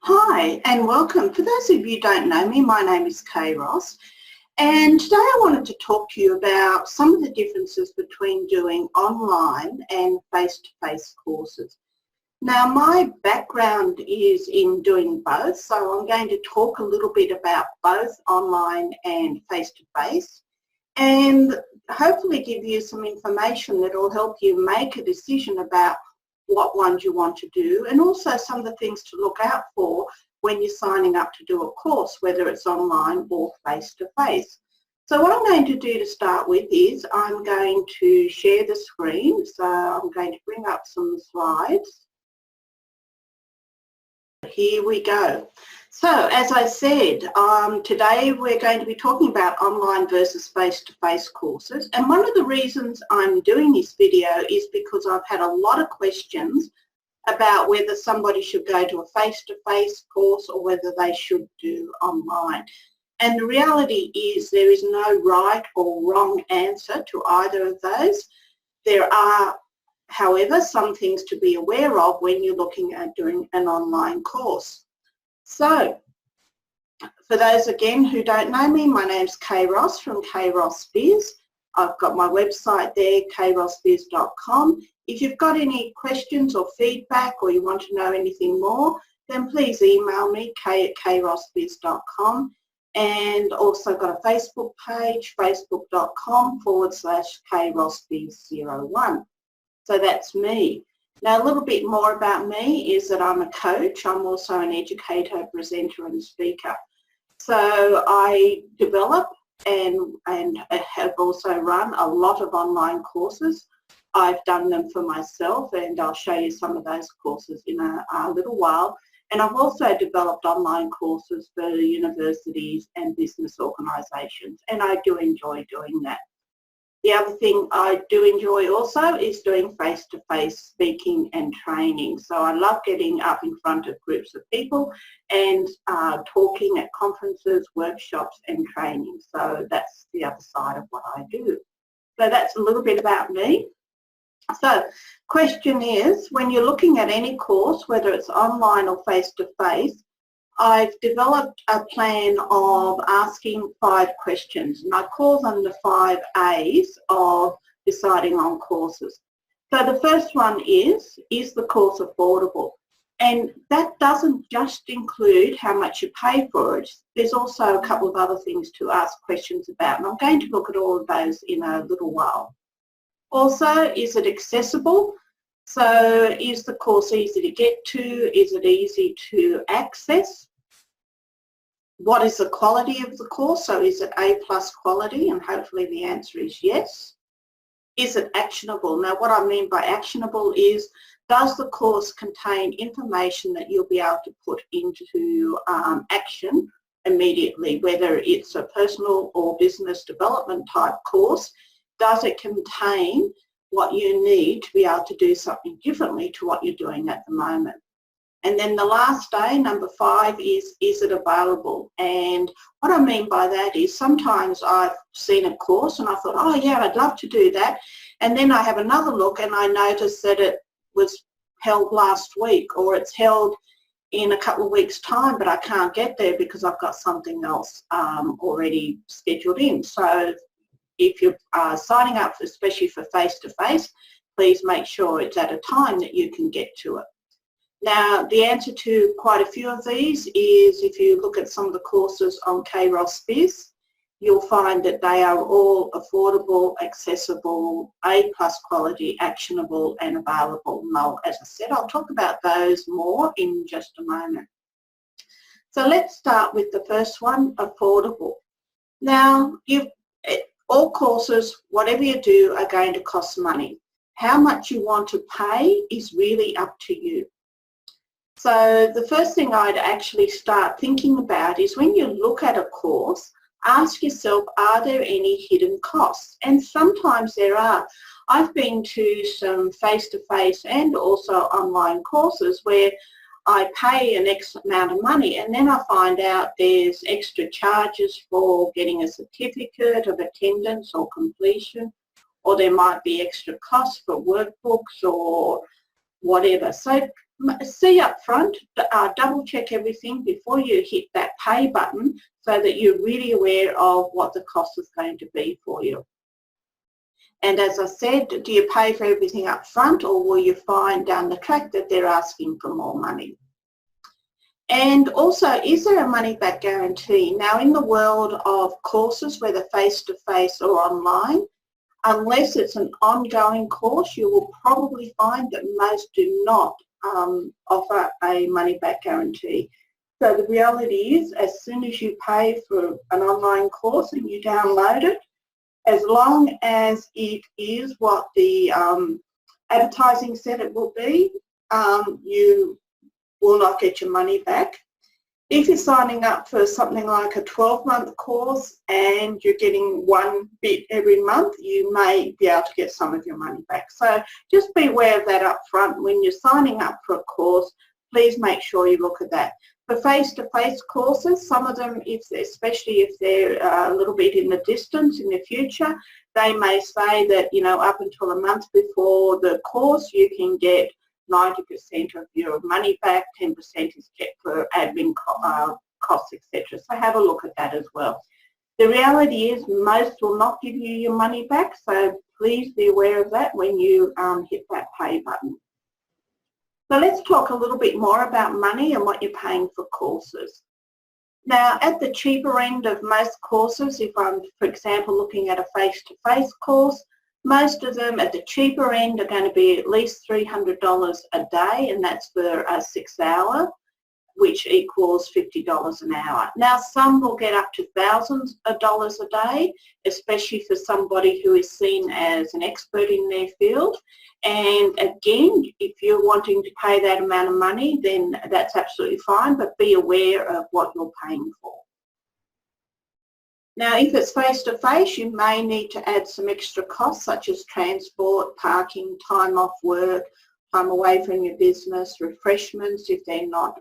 Hi and welcome. For those of you who don't know me, my name is Kay Ross, and today I wanted to talk to you about some of the differences between doing online and face-to-face courses. Now, my background is in doing both, so I'm going to talk a little bit about both online and face-to-face and hopefully give you some information that will help you make a decision about what ones you want to do, and also some of the things to look out for when you're signing up to do a course, whether it's online or face-to-face. So what I'm going to do to start with is I'm going to share the screen. So I'm going to bring up some slides. Here we go. So as I said, today we're going to be talking about online versus face-to-face courses, and one of the reasons I'm doing this video is because I've had a lot of questions about whether somebody should go to a face-to-face course or whether they should do online. And the reality is there is no right or wrong answer to either of those. There are, however, some things to be aware of when you're looking at doing an online course. So, for those again who don't know me, my name's Kay Ross from Kay Ross Biz. I've got my website there, kayrossbiz.com. If you've got any questions or feedback or you want to know anything more, then please email me, kay@kayrossbiz.com, and also got a Facebook page, facebook.com/kayrossbiz01. So that's me. Now, a little bit more about me is that I'm a coach. I'm also an educator, presenter and speaker. So I develop and have also run a lot of online courses. I've done them for myself, and I'll show you some of those courses in a little while. And I've also developed online courses for universities and business organisations, and I do enjoy doing that. The other thing I do enjoy also is doing face-to-face speaking and training. So I love getting up in front of groups of people and talking at conferences, workshops and training. So that's the other side of what I do. So that's a little bit about me. So question is, when you're looking at any course, whether it's online or face-to-face, I've developed a plan of asking 5 questions, and I call them the 5 A's of deciding on courses. So the first one is the course affordable? And that doesn't just include how much you pay for it. There's also a couple of other things to ask questions about, and I'm going to look at all of those in a little while. Also, is it accessible? So is the course easy to get to? Is it easy to access? What is the quality of the course? So is it A+ quality? And hopefully the answer is yes. Is it actionable? Now what I mean by actionable is, does the course contain information that you'll be able to put into action immediately, whether it's a personal or business development type course? Does it contain what you need to be able to do something differently to what you're doing at the moment? And then the last A, number 5, is it available? And what I mean by that is sometimes I've seen a course and I thought, oh yeah, I'd love to do that. And then I have another look and I notice that it was held last week, or it's held in a couple of weeks' time, but I can't get there because I've got something else already scheduled in. So if you're signing up, especially for face-to-face, please make sure it's at a time that you can get to it. Now, the answer to quite a few of these is, if you look at some of the courses on Kay Ross Biz, you'll find that they are all affordable, accessible, A+ quality, actionable and available. Now, as I said, I'll talk about those more in just a moment. So let's start with the first one, affordable. Now, all courses, whatever you do, are going to cost money. How much you want to pay is really up to you. So the first thing I'd actually start thinking about is, when you look at a course, ask yourself, are there any hidden costs? And sometimes there are. I've been to some face-to-face and also online courses where I pay an X amount of money and then I find out there's extra charges for getting a certificate of attendance or completion, or there might be extra costs for workbooks or whatever. So see up front, double check everything before you hit that pay button so that you're really aware of what the cost is going to be for you. And as I said, do you pay for everything up front, or will you find down the track that they're asking for more money? And also, is there a money back guarantee? Now, in the world of courses, whether face-to-face or online, unless it's an ongoing course, you will probably find that most do not offer a money back guarantee. So the reality is, as soon as you pay for an online course and you download it, as long as it is what the advertising said it will be, you will not get your money back. If you're signing up for something like a 12-month course and you're getting one bit every month, you may be able to get some of your money back. So just be aware of that up front. When you're signing up for a course, please make sure you look at that. For face-to-face courses, some of them, especially if they're a little bit in the distance in the future, they may say that, you know, up until a month before the course, you can get 90% of your money back, 10% is kept for admin costs, etc. So have a look at that as well. The reality is most will not give you your money back, so please be aware of that when you hit that pay button. So let's talk a little bit more about money and what you're paying for courses. Now, at the cheaper end of most courses, if I'm, for example, looking at a face-to-face course, most of them at the cheaper end are going to be at least $300 a day, and that's for a 6-hour, which equals $50 an hour. Now, some will get up to thousands of dollars a day, especially for somebody who is seen as an expert in their field. And again, if you're wanting to pay that amount of money, then that's absolutely fine, but be aware of what you're paying for. Now, if it's face-to-face, you may need to add some extra costs such as transport, parking, time off work, time away from your business, refreshments if they're not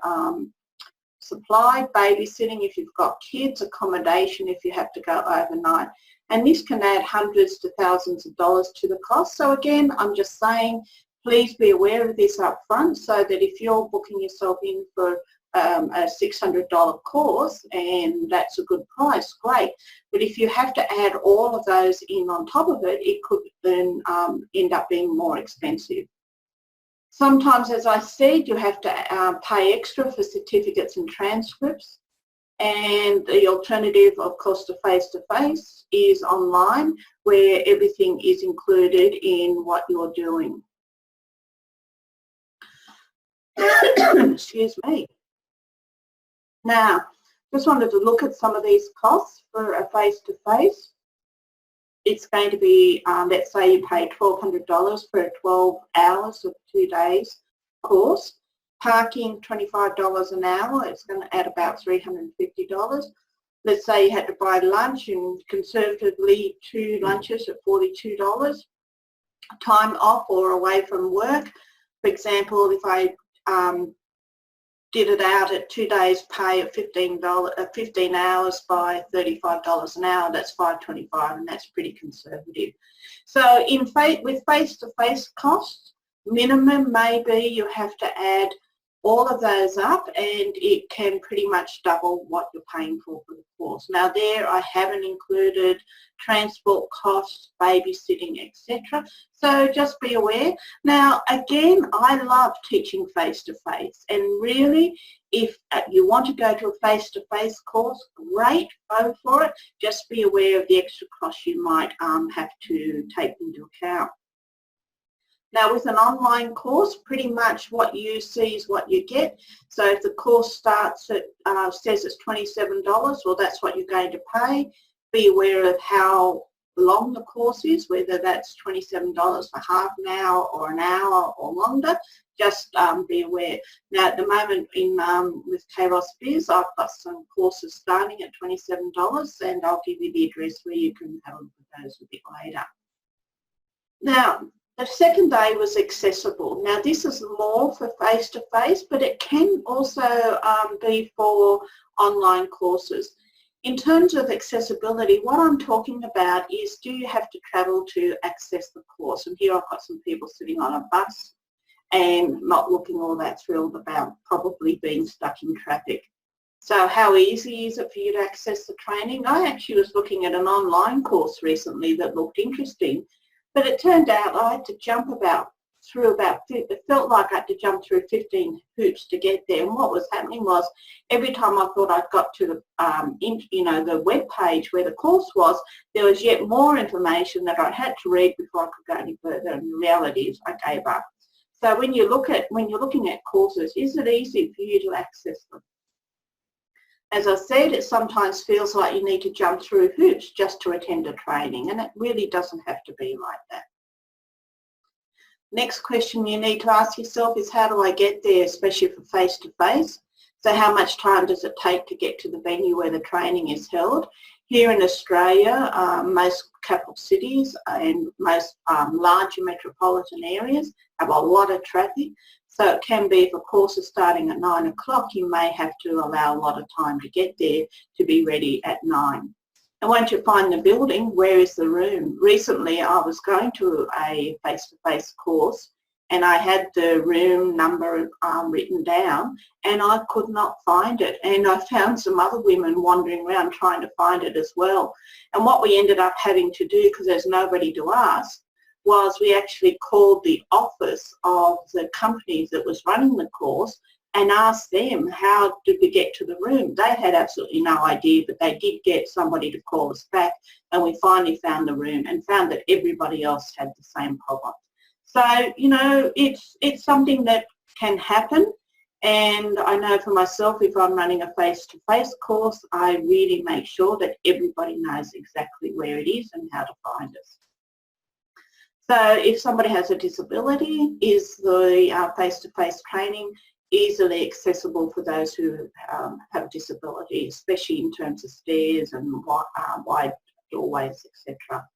supplied, babysitting if you've got kids, accommodation if you have to go overnight. And this can add hundreds to thousands of dollars to the cost. So again, I'm just saying, please be aware of this up front so that if you're booking yourself in for a $600 course and that's a good price, great. But if you have to add all of those in on top of it, it could then end up being more expensive. Sometimes, as I said, you have to pay extra for certificates and transcripts. And the alternative, of course, to face-to-face is online, where everything is included in what you're doing. Excuse me. Now, just wanted to look at some of these costs for a face-to-face. It's going to be, let's say you pay $1,200 for a 12 hours of 2 days course. Parking, $25 an hour, it's going to add about $350. Let's say you had to buy lunch and conservatively 2 lunches at $42. Time off or away from work. For example, if I did it out at 2 days pay at $15 hours by $35 an hour, that's $525, and that's pretty conservative. So with face-to-face costs, minimum maybe you have to add all of those up and it can pretty much double what you're paying for the course. Now there I haven't included transport costs, babysitting, etc. So just be aware. Now again, I love teaching face-to-face, and really if you want to go to a face-to-face course, great, go for it. Just be aware of the extra costs you might have to take into account. Now with an online course, pretty much what you see is what you get. So if the course starts at, says it's $27, well that's what you're going to pay. Be aware of how long the course is, whether that's $27 for half an hour or an hour or longer. Just be aware. Now at the moment with Kairos Biz, I've got some courses starting at $27 and I'll give you the address where you can have a look at those a bit later. Now, the second day was accessible. Now this is more for face-to-face, but it can also be for online courses. In terms of accessibility, what I'm talking about is, do you have to travel to access the course? And here I've got some people sitting on a bus and not looking all that thrilled about probably being stuck in traffic. So how easy is it for you to access the training? I actually was looking at an online course recently that looked interesting, but it turned out I had to jump it felt like I had to jump through 15 hoops to get there. And what was happening was every time I thought I'd got to the, the web page where the course was, there was yet more information that I had to read before I could go any further. And the reality is I gave up. So when you're looking at courses, is it easy for you to access them? As I said, it sometimes feels like you need to jump through hoops just to attend a training, and it really doesn't have to be like that. Next question you need to ask yourself is, how do I get there, especially for face-to-face? So how much time does it take to get to the venue where the training is held? Here in Australia, most capital cities and most larger metropolitan areas have a lot of traffic. So it can be, if a course is starting at 9 o'clock, you may have to allow a lot of time to get there to be ready at 9. And once you find the building, where is the room? Recently I was going to a face-to-face course and I had the room number written down and I could not find it. And I found some other women wandering around trying to find it as well. And what we ended up having to do, because there's nobody to ask, was we actually called the office of the company that was running the course and asked them, how did we get to the room? They had absolutely no idea, but they did get somebody to call us back, and we finally found the room and found that everybody else had the same problem. So, you know, it's something that can happen, and I know for myself, if I'm running a face-to-face course, I really make sure that everybody knows exactly where it is and how to find us. So if somebody has a disability, is the face-to-face training easily accessible for those who have disability, especially in terms of stairs and wide doorways, etc.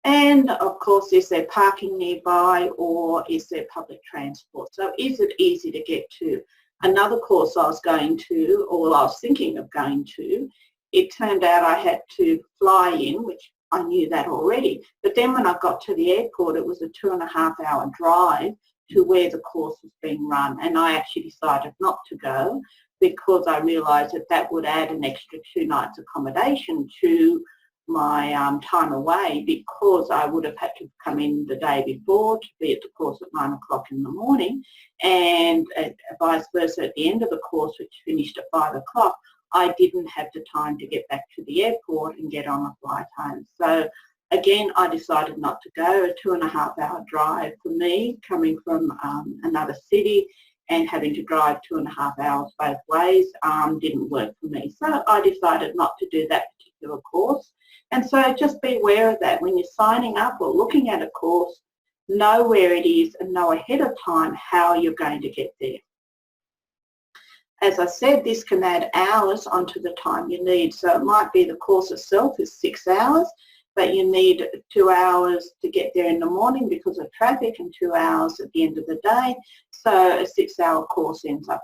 And of course, is there parking nearby, or is there public transport? So is it easy to get to? Another course I was going to, or I was thinking of going to, it turned out I had to fly in, which I knew that already. But then when I got to the airport, it was a 2.5-hour drive to where the course was being run, and I actually decided not to go because I realised that that would add an extra 2 nights accommodation to my time away, because I would have had to come in the day before to be at the course at 9 o'clock in the morning, and vice versa at the end of the course, which finished at 5 o'clock, I didn't have the time to get back to the airport and get on a flight home. So again, I decided not to go. A 2.5-hour drive for me, coming from another city and having to drive 2.5 hours both ways, didn't work for me. So I decided not to do that particular course. And so just be aware of that. When you're signing up or looking at a course, know where it is and know ahead of time how you're going to get there. As I said, this can add hours onto the time you need. So it might be the course itself is 6 hours, but you need 2 hours to get there in the morning because of traffic and 2 hours at the end of the day. So a 6-hour course ends up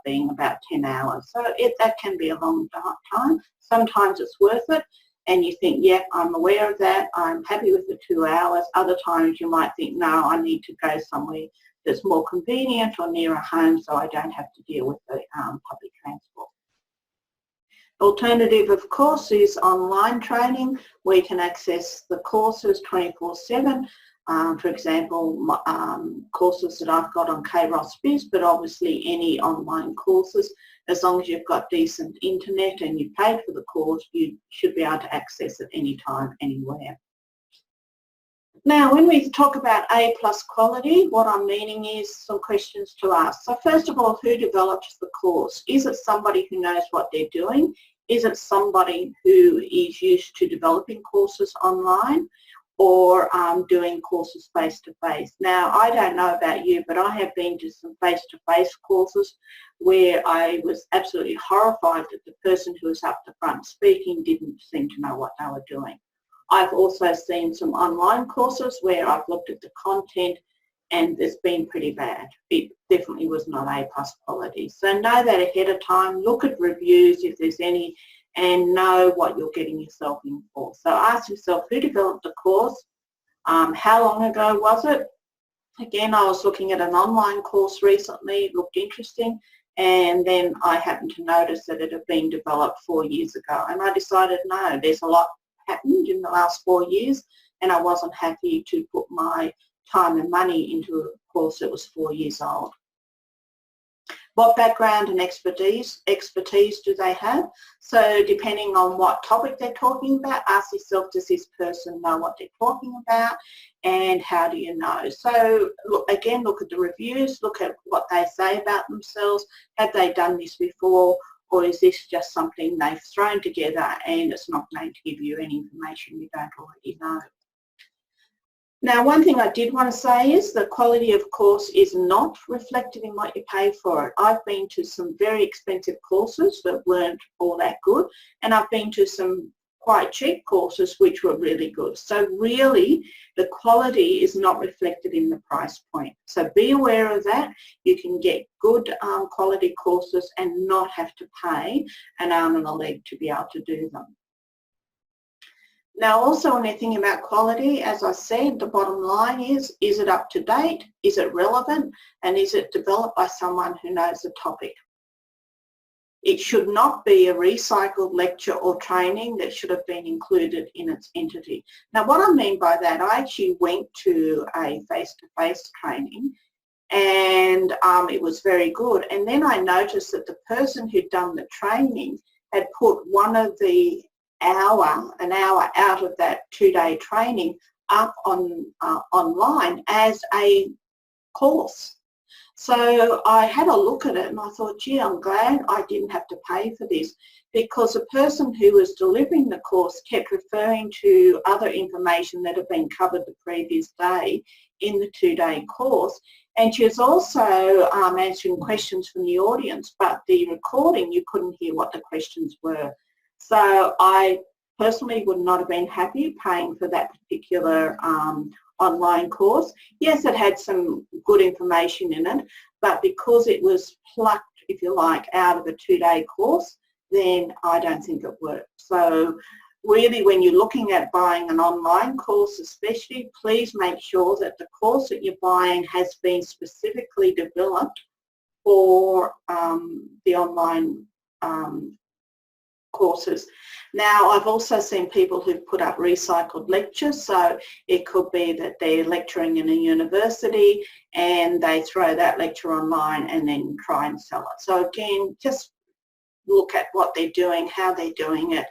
being about 10 hours. So that can be a long time. Sometimes it's worth it and you think, yeah, I'm aware of that, I'm happy with the 2 hours. Other times you might think, no, I need to go somewhere that's more convenient or nearer home so I don't have to deal with the public transport. Alternative, of course, is online training, where you can access the courses 24/7. For example, courses that I've got on Kairos Biz, but obviously any online courses, as long as you've got decent internet and you paid for the course, you should be able to access it anytime, anywhere. Now, when we talk about A+ quality, what I'm meaning is some questions to ask. So first of all, who develops the course? Is it somebody who knows what they're doing? Is it somebody who is used to developing courses online, or doing courses face-to-face? Now, I don't know about you, but I have been to some face-to-face courses where I was absolutely horrified that the person who was up the front speaking didn't seem to know what they were doing. I've also seen some online courses where I've looked at the content and it's been pretty bad. It definitely was not A+ quality. So know that ahead of time, look at reviews if there's any, and know what you're getting yourself in for. So ask yourself, who developed the course? How long ago was it? Again, I was looking at an online course recently, it looked interesting, and then I happened to notice that it had been developed 4 years ago, and I decided, no, there's a lot happened in the last 4 years, and I wasn't happy to put my time and money into a course that was 4 years old. What background and expertise do they have? So depending on what topic they're talking about, ask yourself, does this person know what they're talking about, and how do you know? So look at the reviews, look at what they say about themselves. Have they done this before, or is this just something they've thrown together and it's not going to give you any information you don't already know? Now, one thing I did want to say is the quality of course is not reflected in what you pay for it. I've been to some very expensive courses that weren't all that good, and I've been to some quite cheap courses which were really good. So really, the quality is not reflected in the price point. So be aware of that. You can get good quality courses and not have to pay an arm and a leg to be able to do them. Now also when you're thinking about quality, as I said, the bottom line is it up to date, is it relevant, and is it developed by someone who knows the topic? It should not be a recycled lecture or training that should have been included in its entity. Now what I mean by that, I actually went to a face-to-face training, and it was very good, and then I noticed that the person who'd done the training had put one of the an hour out of that 2-day training up on online as a course. So I had a look at it and I thought, gee, I'm glad I didn't have to pay for this, because the person who was delivering the course kept referring to other information that had been covered the previous day in the 2-day course, and she was also answering questions from the audience, but the recording, you couldn't hear what the questions were. So I personally would not have been happy paying for that particular online course. Yes, it had some good information in it, but because it was plucked, if you like, out of a 2-day course, then I don't think it worked. So really, when you're looking at buying an online course especially, please make sure that the course that you're buying has been specifically developed for the online courses. Now, I've also seen people who've put up recycled lectures, so it could be that they're lecturing in a university and they throw that lecture online and then try and sell it. So again, just look at what they're doing, how they're doing it,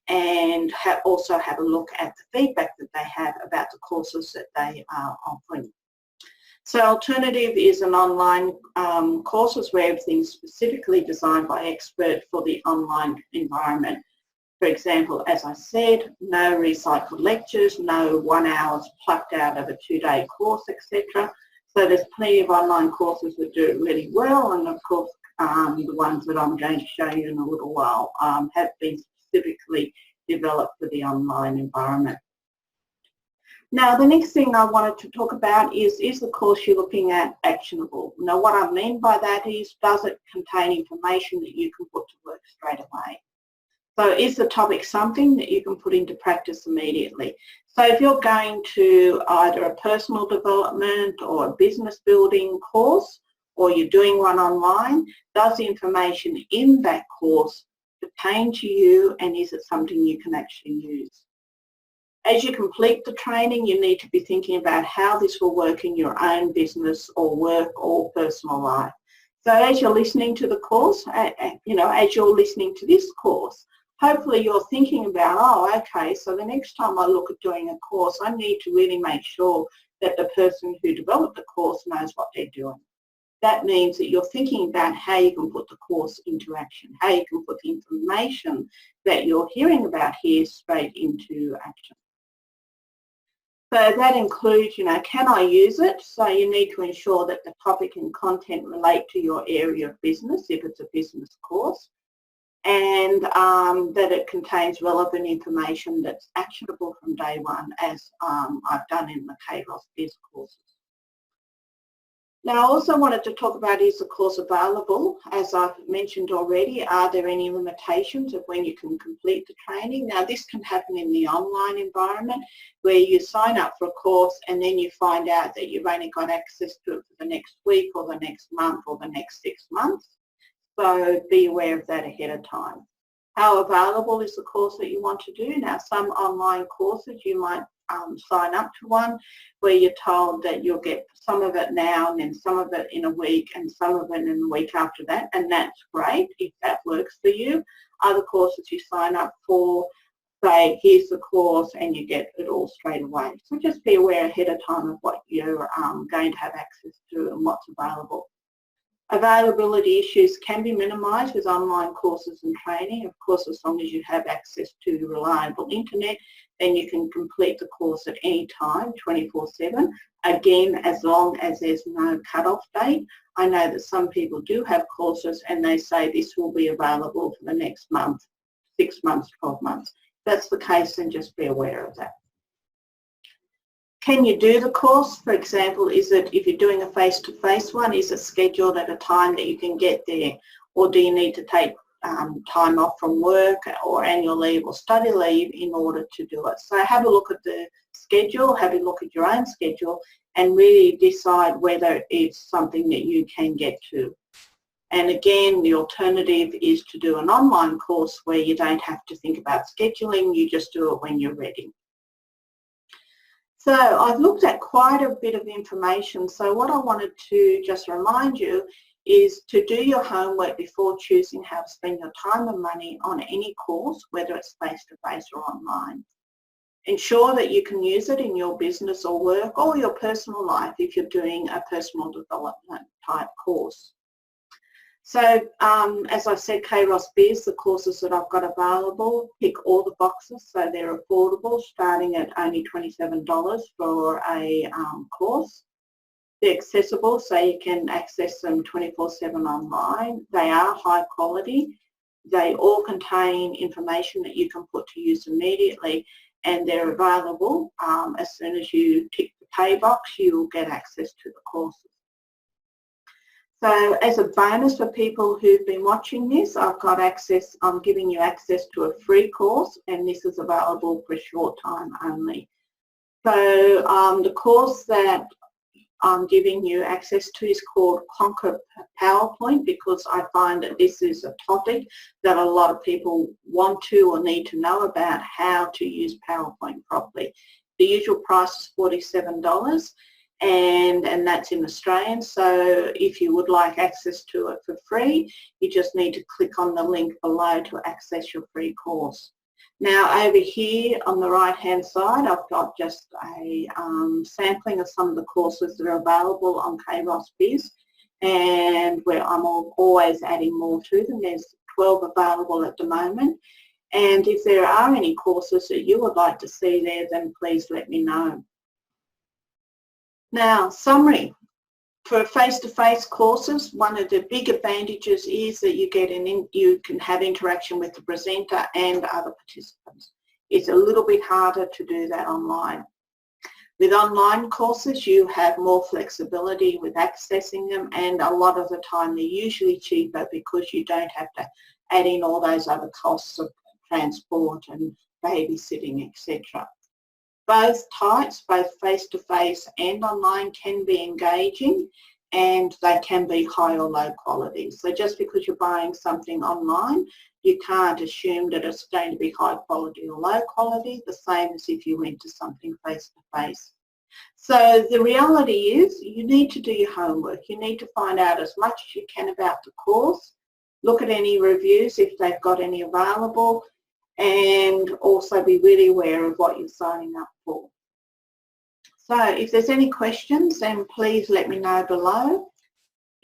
and also have a look at the feedback that they have about the courses that they are offering. So alternative is an online courses where everything's specifically designed by expert for the online environment. For example, as I said, no recycled lectures, no 1 hours plucked out of a 2-day course, etc. So there's plenty of online courses that do it really well, and of course the ones that I'm going to show you in a little while have been specifically developed for the online environment. Now, the next thing I wanted to talk about is the course you're looking at actionable? Now, what I mean by that is, does it contain information that you can put to work straight away? So is the topic something that you can put into practice immediately? So if you're going to either a personal development or a business building course, or you're doing one online, does the information in that course pertain to you, and is it something you can actually use? As you complete the training, you need to be thinking about how this will work in your own business or work or personal life. So as you're listening to the course, as you're listening to this course, hopefully you're thinking about, oh, okay, so the next time I look at doing a course, I need to really make sure that the person who developed the course knows what they're doing. That means that you're thinking about how you can put the course into action, how you can put the information that you're hearing about here straight into action. So that includes, can I use it? So you need to ensure that the topic and content relate to your area of business, if it's a business course, and that it contains relevant information that's actionable from day one, as I've done in the KROS Biz courses. Now, I also wanted to talk about, is the course available? As I've mentioned already, are there any limitations of when you can complete the training? Now, this can happen in the online environment where you sign up for a course and then you find out that you've only got access to it for the next week or the next month or the next 6 months. So be aware of that ahead of time. How available is the course that you want to do? Now, some online courses you might sign up to one where you're told that you'll get some of it now and then some of it in a week and some of it in the week after that, and that's great if that works for you. Other courses you sign up for say, here's the course and you get it all straight away. So just be aware ahead of time of what you're going to have access to and what's available. Availability issues can be minimised with online courses and training. Of course, as long as you have access to reliable internet, then you can complete the course at any time, 24/7. Again, as long as there's no cut-off date. I know that some people do have courses and they say this will be available for the next month, 6 months, 12 months. If that's the case, then just be aware of that. Can you do the course? For example, is it, if you're doing a face-to-face one, is it scheduled at a time that you can get there? Or do you need to take time off from work or annual leave or study leave in order to do it? So have a look at the schedule, have a look at your own schedule and really decide whether it's something that you can get to. And again, the alternative is to do an online course where you don't have to think about scheduling, you just do it when you're ready. So I've looked at quite a bit of information. So what I wanted to just remind you is to do your homework before choosing how to spend your time and money on any course, whether it's face-to-face or online. Ensure that you can use it in your business or work or your personal life if you're doing a personal development type course. So as I said, Kairos Biz, the courses that I've got available, tick all the boxes, so they're affordable, starting at only $27 for a course. They're accessible, so you can access them 24/7 online. They are high quality. They all contain information that you can put to use immediately, and they're available. As soon as you tick the pay box, you will get access to the courses. So as a bonus for people who've been watching this, I've got access, I'm giving you access to a free course, and this is available for a short time only. So the course that I'm giving you access to is called Conquer PowerPoint, because I find that this is a topic that a lot of people want to or need to know about, how to use PowerPoint properly. The usual price is $47. And that's in Australian, so if you would like access to it for free, you just need to click on the link below to access your free course. Now over here on the right hand side, I've got just a sampling of some of the courses that are available on Kairos Biz, and where I'm always adding more to them. There's 12 available at the moment, and if there are any courses that you would like to see there, then please let me know. Now, summary. For face-to-face courses, one of the big advantages is that you can have interaction with the presenter and other participants. It's a little bit harder to do that online. With online courses, you have more flexibility with accessing them, and a lot of the time they're usually cheaper because you don't have to add in all those other costs of transport and babysitting, etc. Both types, both face-to-face and online, can be engaging, and they can be high or low quality. So just because you're buying something online, you can't assume that it's going to be high quality or low quality, the same as if you went to something face-to-face. So the reality is you need to do your homework. You need to find out as much as you can about the course, look at any reviews if they've got any available, and also be really aware of what you're signing up for. So if there's any questions, then please let me know below.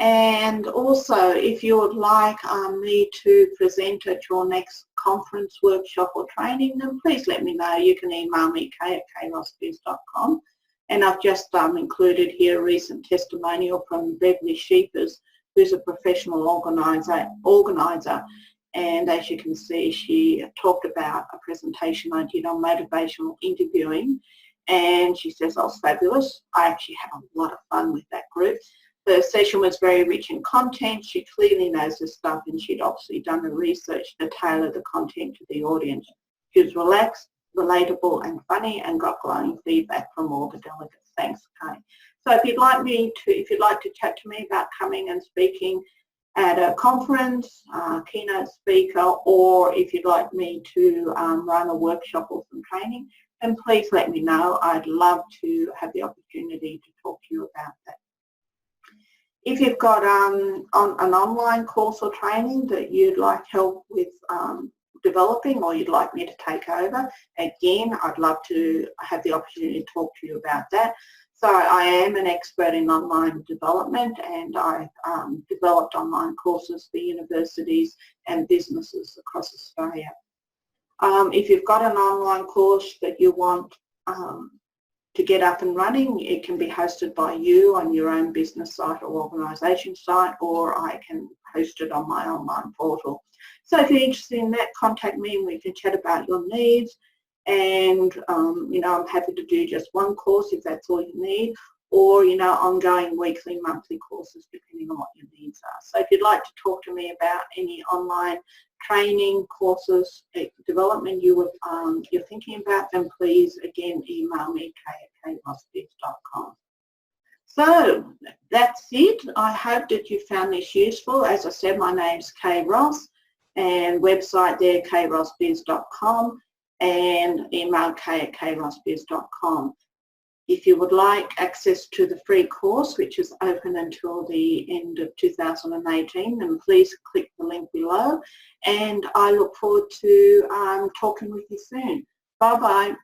And also, if you would like me to present at your next conference, workshop or training, then please let me know. You can email me, kay@kairosbiz.com. And I've just included here a recent testimonial from Beverly Sheepers, who's a professional organiser. And as you can see, she talked about a presentation I did on motivational interviewing, and she says I was fabulous. I actually had a lot of fun with that group. The session was very rich in content. She clearly knows her stuff, and she'd obviously done the research to tailor the content to the audience. She was relaxed, relatable and funny, and got glowing feedback from all the delegates. Thanks, Kay. So if you'd like to chat to me about coming and speaking at a conference, keynote speaker, or if you'd like me to run a workshop or some training, then please let me know. I'd love to have the opportunity to talk to you about that. If you've got an online course or training that you'd like help with developing, or you'd like me to take over, again, I'd love to have the opportunity to talk to you about that. So I am an expert in online development, and I've developed online courses for universities and businesses across Australia. If you've got an online course that you want to get up and running, it can be hosted by you on your own business site or organisation site, or I can host it on my online portal. So if you're interested in that, contact me and we can chat about your needs. And you know, I'm happy to do just one course if that's all you need, or you know, ongoing weekly, monthly courses depending on what your needs are. So if you'd like to talk to me about any online training, courses, development you're thinking about, then please again email me kay@kayrossbiz.com. So that's it. I hope that you found this useful. As I said, my name's Kay Ross, and website there kayrossbiz.com, and email kay@kayrossbiz.com. If you would like access to the free course, which is open until the end of 2018, then please click the link below, and I look forward to talking with you soon. Bye-bye.